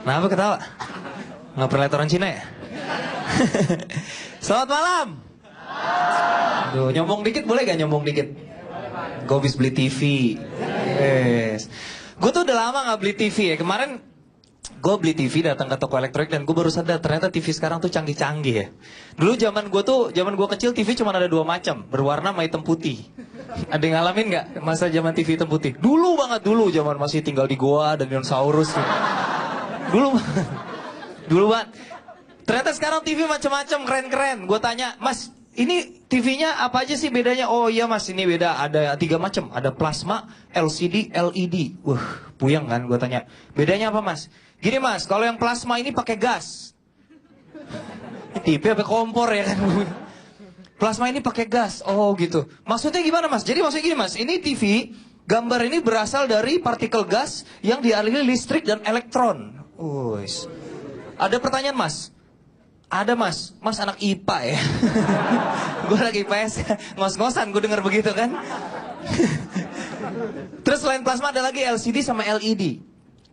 Kenapa ketawa? Nggak pernah lihat orang Cina ya? Selamat malam. Aduh, nyombong dikit boleh gak nyombong dikit? Gue habis beli TV. Yes. Gue tuh udah lama gak beli TV ya. Kemarin gue beli TV, datang ke toko elektronik, dan gue baru sadar ternyata TV sekarang tuh canggih-canggih ya. Dulu zaman gue kecil TV cuma ada 2 macam, berwarna sama hitam putih. Ada yang ngalamin nggak masa zaman TV hitam putih? Dulu banget, dulu zaman masih tinggal di goa dan dinosaurus. Dulu banget. Ternyata sekarang TV macam-macam, keren-keren. Gue tanya, Mas, ini TV-nya apa aja sih bedanya? Oh iya Mas, ini beda. Ada 3 macam. Ada plasma, LCD, LED. Puyeng kan gue tanya. Bedanya apa Mas? Gini Mas, kalau yang plasma ini pakai gas. TV apa kompor ya kan? Plasma ini pakai gas. Oh gitu. Maksudnya gimana Mas? Jadi maksudnya gini Mas, ini TV, gambar ini berasal dari partikel gas yang dialiri listrik dan elektron. Ada pertanyaan Mas? Ada Mas, Mas anak IPA ya. Gue anak IPS, ngos-ngosan gue denger begitu kan. Terus selain plasma ada lagi LCD sama LED.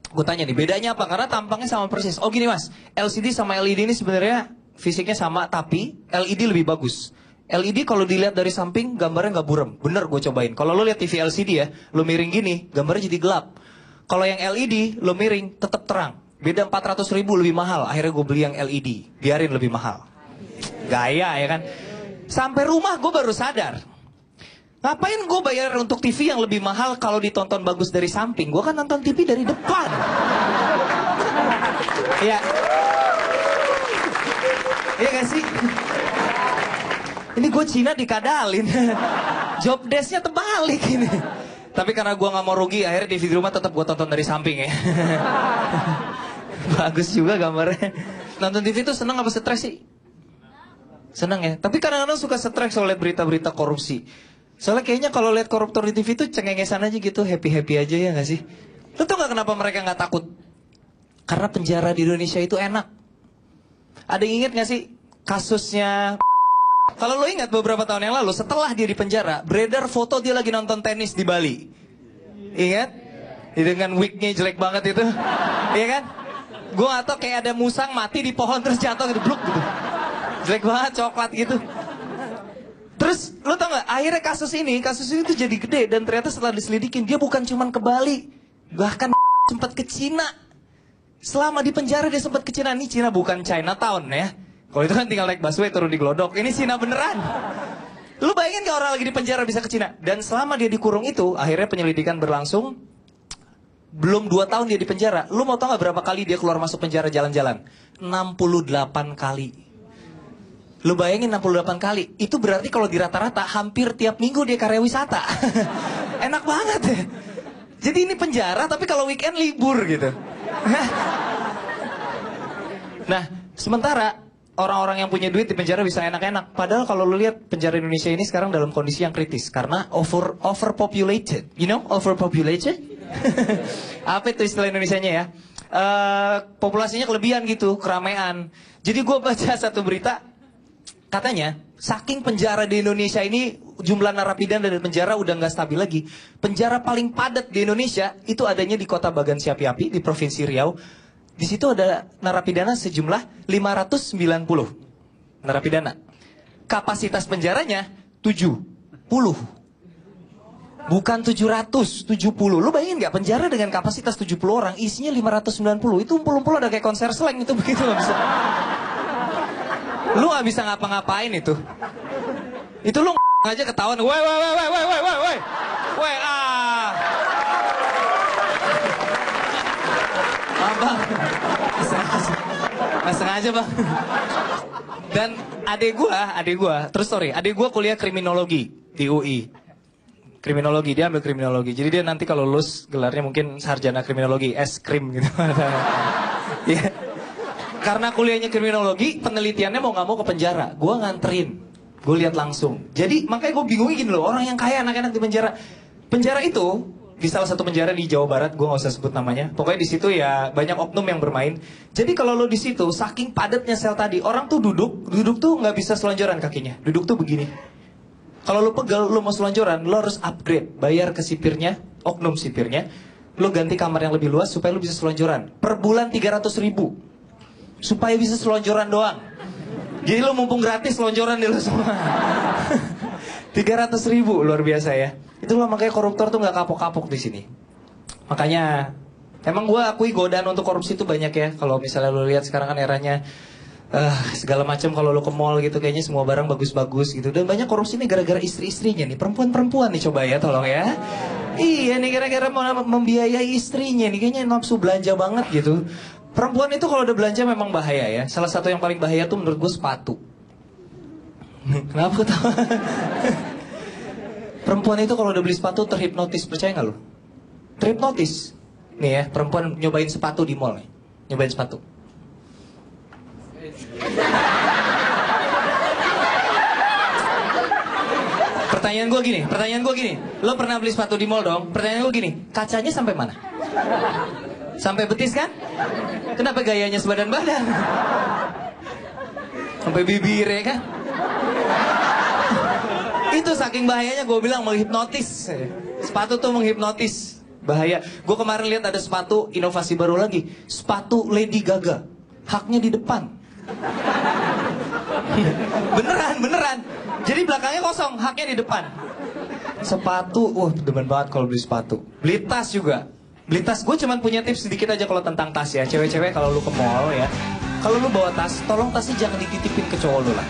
Gue tanya nih, bedanya apa? Karena tampangnya sama persis. Oh gini Mas, LCD sama LED ini sebenarnya fisiknya sama, tapi LED lebih bagus. LED kalau dilihat dari samping gambarnya nggak buram. Bener gue cobain. Kalau lo lihat TV LCD ya, lo miring gini, gambarnya jadi gelap. Kalau yang LED, lo miring tetap terang. Beda 400.000 lebih mahal. Akhirnya gue beli yang LED, biarin lebih mahal. Gaya ya kan. Sampai rumah gue baru sadar, ngapain gue bayar untuk TV yang lebih mahal kalau ditonton bagus dari samping? Gue kan nonton TV dari depan. Iya. Iya gak sih? Ini gue Cina dikadalin. Job desk-nya terbalik ini. Tapi karena gue gak mau rugi, akhirnya TV di rumah tetap gue tonton dari samping ya. Bagus juga gambarnya. Nonton TV itu seneng apa stres sih? Seneng ya. Tapi kadang-kadang suka stres kalau lihat berita-berita korupsi. Soalnya kayaknya kalau lihat koruptor di TV itu cengengesan aja gitu, happy-happy aja ya gak sih? Lu tau gak kenapa mereka gak takut? Karena penjara di Indonesia itu enak. Ada yang inget gak sih kasusnya? Kalau lo ingat beberapa tahun yang lalu, setelah dia di penjara, beredar foto dia lagi nonton tenis di Bali. Ingat? Dengan wignya jelek banget itu. Iya kan? Gue gak tau, kayak ada musang mati di pohon terus jatuh gitu, bluk gitu. Jelek banget, coklat gitu. Terus lo tau gak, akhirnya kasus ini tuh jadi gede. Dan ternyata setelah diselidikin, dia bukan cuman ke Bali, bahkan sempat ke Cina. Selama di penjara dia sempat ke Cina. Ini Cina bukan Chinatown ya. Kalau itu kan tinggal naik busway turun di Glodok. Ini Cina beneran. Lu bayangin gak orang lagi di penjara bisa ke Cina? Dan selama dia dikurung itu, akhirnya penyelidikan berlangsung. Belum 2 tahun dia di penjara. Lu mau tau gak berapa kali dia keluar masuk penjara jalan-jalan? 68 kali. Lu bayangin 68 kali. Itu berarti kalau di rata-rata hampir tiap minggu dia karya wisata. Enak banget ya. Jadi ini penjara tapi kalau weekend libur gitu. Nah, sementara orang-orang yang punya duit di penjara bisa enak-enak. Padahal kalau lu lihat penjara Indonesia ini sekarang dalam kondisi yang kritis. Karena overpopulated. You know, overpopulated? Apa itu istilah Indonesianya ya? Populasinya kelebihan gitu, keramaian. Jadi gue baca satu berita, katanya saking penjara di Indonesia ini, jumlah narapidana dari penjara udah nggak stabil lagi. Penjara paling padat di Indonesia itu adanya di kota Bagan Siapi-Api di Provinsi Riau. Di situ ada narapidana sejumlah 590 narapidana. Kapasitas penjaranya 70. Bukan 770. Lu bayangin nggak, penjara dengan kapasitas 70 orang isinya 590. Itu umpul-umpul ada kayak konser slang itu, begitu nggak bisa. Lu nggak bisa ngapa-ngapain itu. Itu lu aja ketahuan. Woi. Bang, nggak sengaja bang. Dan adik gua, terus story, adik gua kuliah kriminologi di UI. Kriminologi, dia ambil kriminologi. Jadi dia nanti kalau lulus gelarnya mungkin sarjana kriminologi, S-krim gitu. Ya. Karena kuliahnya kriminologi, penelitiannya mau nggak mau ke penjara. Gua nganterin, gue lihat langsung. Jadi makanya gue bingungin gini loh, orang yang kaya anak-anak di penjara. Penjara itu di salah satu penjara di Jawa Barat, gue nggak usah sebut namanya. Pokoknya di situ ya banyak oknum yang bermain. Jadi kalau lo di situ, saking padatnya sel tadi, orang tuh duduk tuh nggak bisa selonjoran kakinya. Duduk tuh begini. Kalau lo pegel, lo mau selonjoran, lo harus upgrade, bayar ke sipirnya, oknum sipirnya. Lu ganti kamar yang lebih luas supaya lu bisa selonjoran. Per bulan 300.000. Supaya bisa selonjoran doang. Jadi lu mumpung gratis selonjoran di lu semua. 300.000, luar biasa ya. Itulah makanya koruptor tuh nggak kapok-kapok di sini. Makanya emang gue akui godaan untuk korupsi itu banyak ya. Kalau misalnya lu lihat sekarang kan eranya segala macam, kalau lu ke mall gitu kayaknya semua barang bagus-bagus gitu. Dan banyak korupsi ini gara-gara istri-istrinya nih, perempuan-perempuan nih, coba ya tolong ya. Iya nih, gara-gara membiayai istrinya nih, kayaknya nafsu belanja banget gitu. Perempuan itu kalau udah belanja memang bahaya ya. Salah satu yang paling bahaya tuh menurut gue sepatu. Kenapa ketawa? Perempuan itu kalau udah beli sepatu terhipnotis, percaya nggak lu? Terhipnotis. Nih ya, perempuan nyobain sepatu di mall nih. Nyobain sepatu. Pertanyaan gue gini, lo pernah beli sepatu di mall dong? Pertanyaan gue gini, kacanya sampai mana? Sampai betis kan? Kenapa gayanya sebadan-badan? Sampai bibir ya kan? Itu saking bahayanya gue bilang menghipnotis. Sepatu tuh menghipnotis. Bahaya. Gue kemarin lihat ada sepatu inovasi baru lagi. Sepatu Lady Gaga. Haknya di depan. Beneran. Jadi belakangnya kosong, haknya di depan. Sepatu, demen banget kalau beli sepatu. Beli tas juga. Beli tas, gue cuman punya tips sedikit aja kalau tentang tas ya. Cewek-cewek kalau lu ke mall ya, kalau lu bawa tas, tolong tasnya jangan dititipin ke cowok lu lah.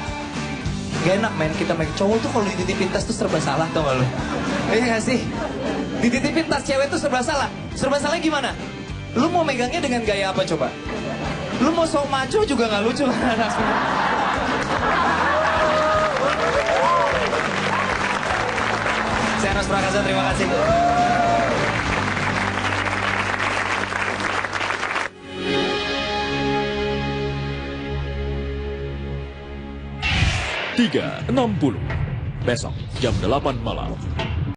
Gak enak men, kita main cowok tuh kalau dititipin tas tuh serba salah, tau gak lu? Iya gak sih? Dititipin tas cewek tuh serba salah. Serba salahnya gimana? Lu mau megangnya dengan gaya apa coba? Lu mau sok maco juga gak lucu kan? Saya Eros Prakasa, terima kasih. Tiga 60 besok jam 8 malam.